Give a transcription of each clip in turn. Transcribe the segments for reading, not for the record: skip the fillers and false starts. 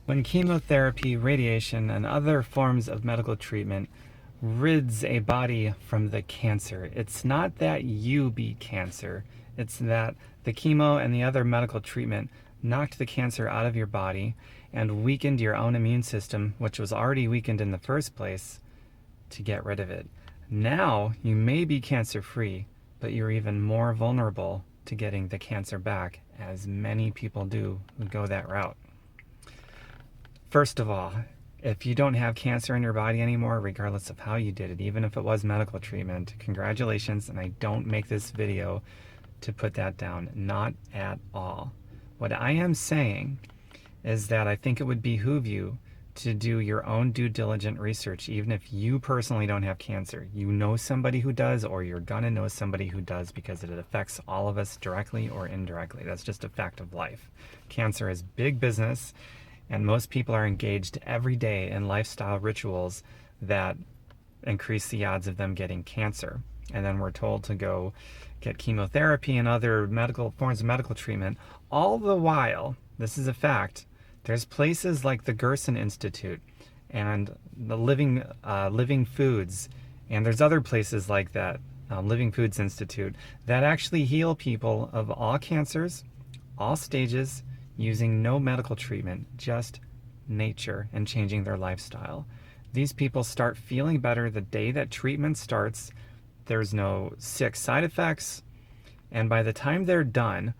When chemotherapy, radiation, and other forms of medical treatment rids a body from the cancer, it's not that you beat cancer, it's that the chemo and the other medical treatment knocked the cancer out of your body and weakened your own immune system, which was already weakened in the first place, to get rid of it. Now you may be cancer free, but you're even more vulnerable to getting the cancer back, as many people do who go that route. First of all, if you don't have cancer in your body anymore, regardless of how you did it, even if it was medical treatment, congratulations. And I don't make this video to put that down. Not at all. What I am saying is that I think it would behoove you to do your own due diligent research, even if you personally don't have cancer. You know somebody who does, or you're gonna know somebody who does, because it affects all of us directly or indirectly. That's just a fact of life. Cancer is big business, and most people are engaged every day in lifestyle rituals that increase the odds of them getting cancer. And then we're told to go get chemotherapy and other medical forms of medical treatment. All the while, this is a fact, there's places like the Gerson Institute and the Living Foods, and there's other places like that, Living Foods Institute, that actually heal people of all cancers, all stages, using no medical treatment, just nature and changing their lifestyle. These people start feeling better the day that treatment starts. There's no sick side effects. And by the time they're done,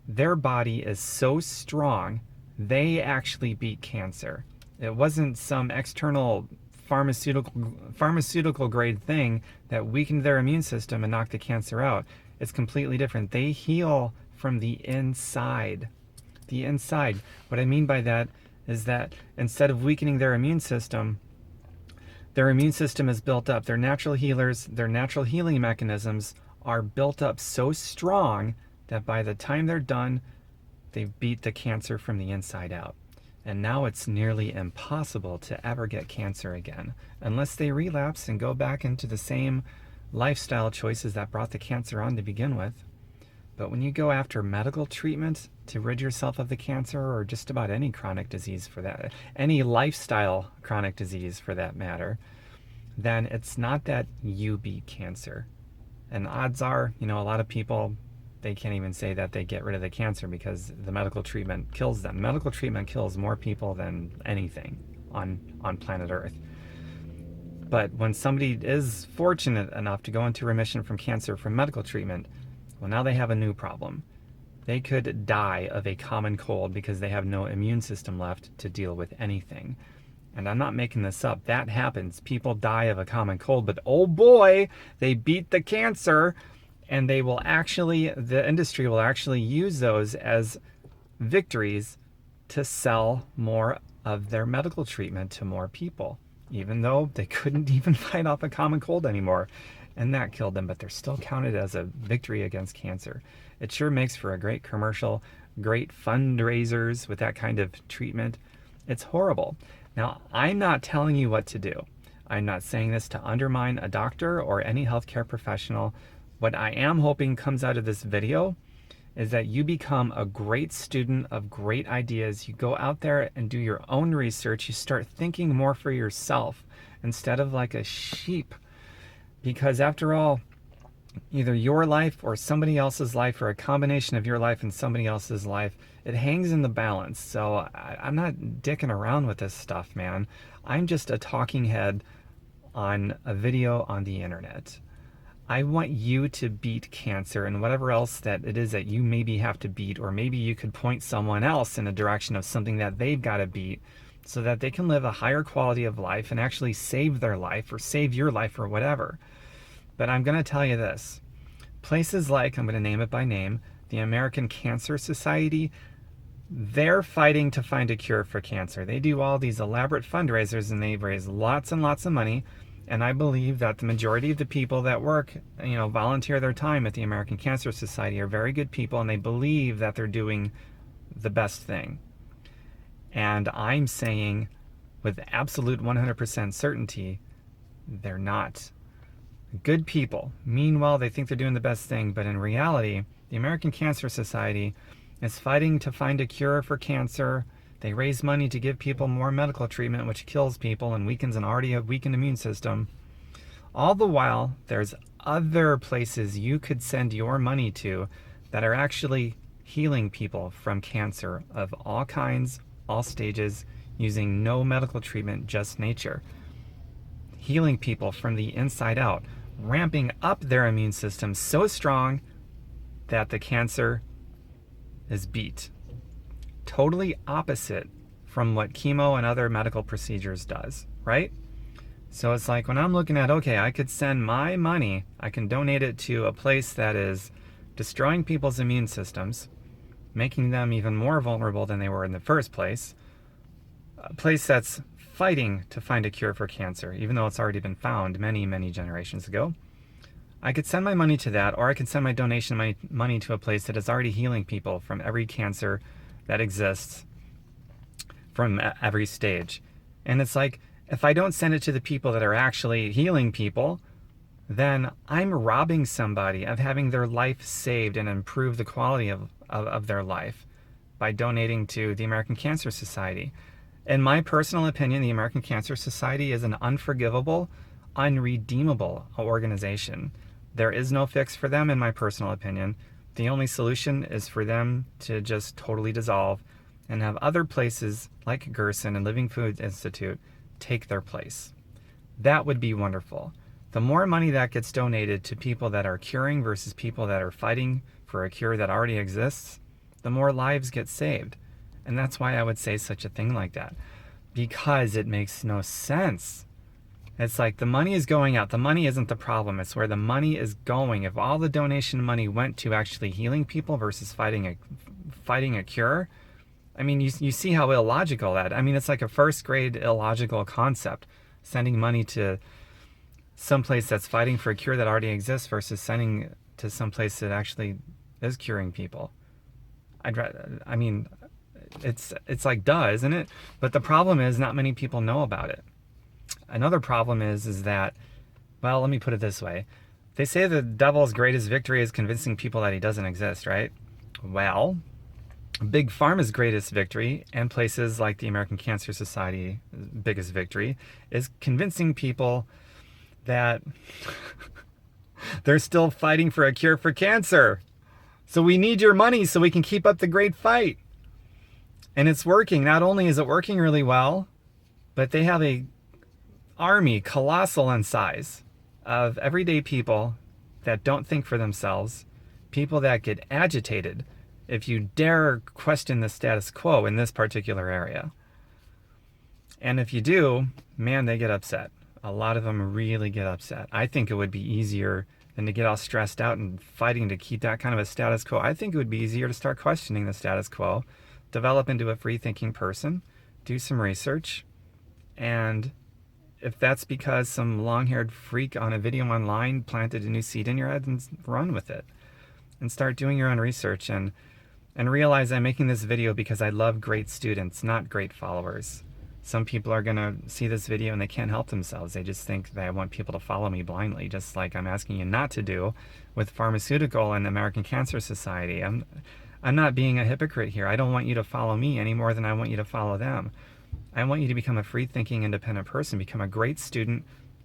their body is so strong, they actually beat cancer. It wasn't some external pharmaceutical grade thing that weakened their immune system and knocked the cancer out. It's completely different. They heal from the inside. The inside. What I mean by that is that instead of weakening their immune system is built up. Their natural healers, their natural healing mechanisms are built up so strong that by the time they're done, they've beat the cancer from the inside out. And now it's nearly impossible to ever get cancer again, unless they relapse and go back into the same lifestyle choices that brought the cancer on to begin with. But when you go after medical treatment to rid yourself of the cancer, or just about any chronic disease for that, any lifestyle chronic disease for that matter, then it's not that you beat cancer. And odds are, a lot of people, they can't even say that they get rid of the cancer because the medical treatment kills them. Medical treatment kills more people than anything on planet Earth. But when somebody is fortunate enough to go into remission from cancer from medical treatment, well, now they have a new problem. They could die of a common cold because they have no immune system left to deal with anything. And I'm not making this up. That happens. People die of a common cold, but oh boy, they beat the cancer, and the industry will actually use those as victories to sell more of their medical treatment to more people, even though they couldn't even fight off a common cold anymore. And that killed them, but they're still counted as a victory against cancer. It sure makes for a great commercial, great fundraisers with that kind of treatment. It's horrible. Now, I'm not telling you what to do. I'm not saying this to undermine a doctor or any healthcare professional. What I am hoping comes out of this video is that you become a great student of great ideas. You go out there and do your own research. You start thinking more for yourself instead of like a sheep. Because after all, either your life or somebody else's life, or a combination of your life and somebody else's life, it hangs in the balance. So I'm not dicking around with this stuff, man. I'm just a talking head on a video on the internet. I want you to beat cancer and whatever else that it is that you maybe have to beat, or maybe you could point someone else in a direction of something that they've got to beat so that they can live a higher quality of life and actually save their life or save your life or whatever. But I'm going to tell you this. Places like, I'm going to name it by name, the American Cancer Society, they're fighting to find a cure for cancer. They do all these elaborate fundraisers and they raise lots and lots of money. And I believe that the majority of the people that work, volunteer their time at the American Cancer Society are very good people, and they believe that they're doing the best thing. And I'm saying with absolute 100% certainty, they're not. Good people. Meanwhile, they think they're doing the best thing, but in reality, the American Cancer Society is fighting to find a cure for cancer. They raise money to give people more medical treatment, which kills people and weakens an already weakened immune system. All the while, there's other places you could send your money to that are actually healing people from cancer of all kinds, all stages, using no medical treatment, just nature. Healing people from the inside out, ramping up their immune system so strong that the cancer is beat. Totally opposite from what chemo and other medical procedures does, right? So it's like when I'm looking at, okay, I could send my money, I can donate it to a place that is destroying people's immune systems, making them even more vulnerable than they were in the first place, a place that's fighting to find a cure for cancer, even though it's already been found many, many generations ago. I could send my money to that, or I could send my donation money to a place that is already healing people from every cancer that exists from every stage. And it's like, if I don't send it to the people that are actually healing people, then I'm robbing somebody of having their life saved and improve the quality of their life by donating to the American Cancer Society. In my personal opinion, the American Cancer Society is an unforgivable, unredeemable organization. There is no fix for them, in my personal opinion. The only solution is for them to just totally dissolve and have other places like Gerson and Living Foods Institute take their place. That would be wonderful. The more money that gets donated to people that are curing versus people that are fighting for a cure that already exists, the more lives get saved. And that's why I would say such a thing like that, because it makes no sense. It's like the money is going out. The money isn't the problem. It's where the money is going. If all the donation money went to actually healing people versus fighting a cure, I mean, you see how illogical that. I mean, it's like a first grade illogical concept, sending money to some place that's fighting for a cure that already exists versus sending to some place that actually is curing people. I mean, it's like duh, isn't it? But the problem is not many people know about it. Another problem is that, well, let me put it this way. They say the devil's greatest victory is convincing people that he doesn't exist, right? Well, Big Pharma's greatest victory, and places like the American Cancer Society's biggest victory, is convincing people that they're still fighting for a cure for cancer. So we need your money so we can keep up the great fight. And it's working. Not only is it working really well, but they have a army, colossal in size, of everyday people that don't think for themselves, people that get agitated if you dare question the status quo in this particular area. And if you do, man, they get upset. A lot of them really get upset. I think it would be easier than to get all stressed out and fighting to keep that kind of a status quo. I think it would be easier to start questioning the status quo, develop into a free-thinking person, do some research, and if that's because some long-haired freak on a video online planted a new seed in your head, then run with it and start doing your own research and realize I'm making this video because I love great students, not great followers. Some people are going to see this video and they can't help themselves. They just think that I want people to follow me blindly, just like I'm asking you not to do with pharmaceutical and American Cancer Society. I'm not being a hypocrite here. I don't want you to follow me any more than I want you to follow them. I want you to become a free-thinking, independent person, become a great student,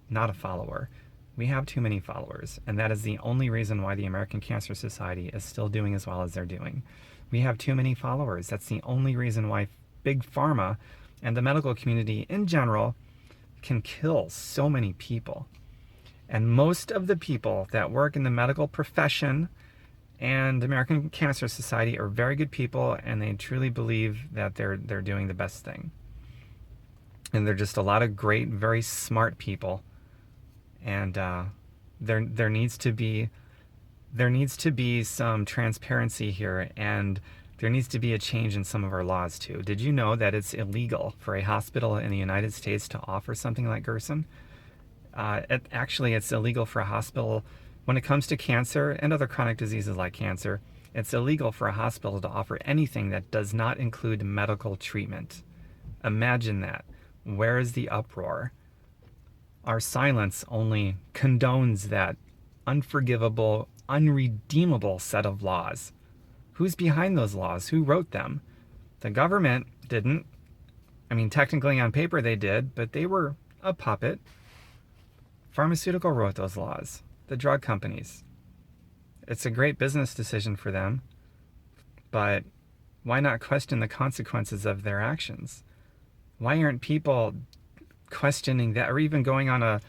not a follower. We have too many followers, and that is the only reason why the American Cancer Society is still doing as well as they're doing. We have too many followers. That's the only reason why Big Pharma and the medical community in general can kill so many people. And most of the people that work in the medical profession and the American Cancer Society are very good people, and they truly believe that they're doing the best thing. And they're just a lot of great, very smart people. And there needs to be some transparency here, and there needs to be a change in some of our laws too. Did you know that it's illegal for a hospital in the United States to offer something like Gerson? Actually, it's illegal for a hospital when it comes to cancer and other chronic diseases like cancer. It's illegal for a hospital to offer anything that does not include medical treatment. Imagine that. Where is the uproar? Our silence only condones that unforgivable, unredeemable set of laws. Who's behind those laws? Who wrote them? The government didn't. I mean, technically on paper they did, but they were a puppet. Pharmaceutical wrote those laws, the drug companies. It's a great business decision for them, but why not question the consequences of their actions? Why aren't people questioning that, or even going on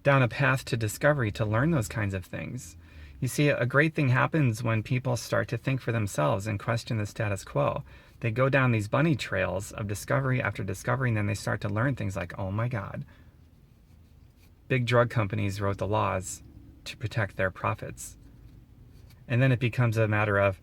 down a path to discovery to learn those kinds of things? You see, a great thing happens when people start to think for themselves and question the status quo. They go down these bunny trails of discovery after discovery, and then they start to learn things like, oh my God, big drug companies wrote the laws to protect their profits. And then it becomes a matter of,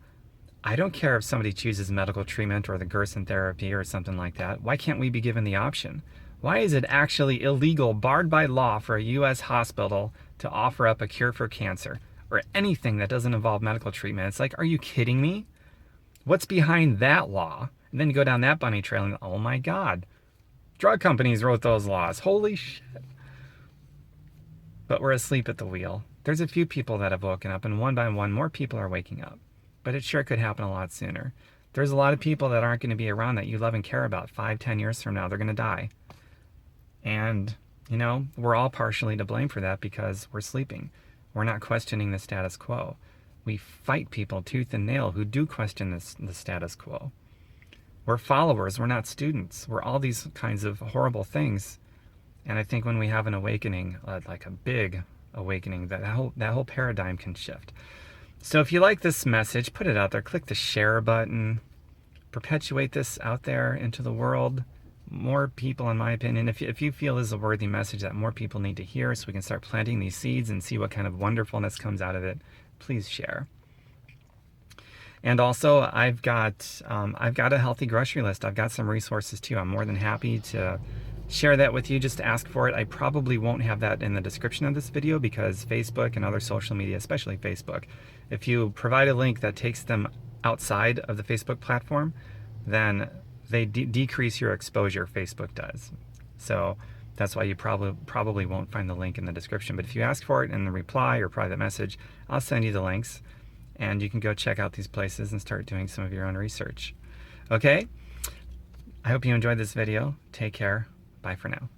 I don't care if somebody chooses medical treatment or the Gerson therapy or something like that. Why can't we be given the option? Why is it actually illegal, barred by law, for a U.S. hospital to offer up a cure for cancer or anything that doesn't involve medical treatment? It's like, are you kidding me? What's behind that law? And then you go down that bunny trail and, oh my God, drug companies wrote those laws. Holy shit. But we're asleep at the wheel. There's a few people that have woken up, and one by one, more people are waking up. But it sure could happen a lot sooner. There's a lot of people that aren't going to be around that you love and care about 5-10 years from now. They're going to die. And, you know, we're all partially to blame for that because we're sleeping. We're not questioning the status quo. We fight people tooth and nail who do question the status quo. We're followers. We're not students. We're all these kinds of horrible things. And I think when we have an awakening, like a big awakening, that whole paradigm can shift. So if you like this message, put it out there. Click the share button. Perpetuate this out there into the world. More people, in my opinion, if you feel this is a worthy message that more people need to hear so we can start planting these seeds and see what kind of wonderfulness comes out of it, please share. And also, I've got a healthy grocery list. I've got some resources too. I'm more than happy to share that with you. Just ask for it. I probably won't have that in the description of this video because Facebook and other social media, especially Facebook, if you provide a link that takes them outside of the Facebook platform, then they decrease your exposure. Facebook does. So that's why you probably won't find the link in the description. But if you ask for it in the reply or private message, I'll send you the links and you can go check out these places and start doing some of your own research. Okay? I hope you enjoyed this video. Take care. Bye for now.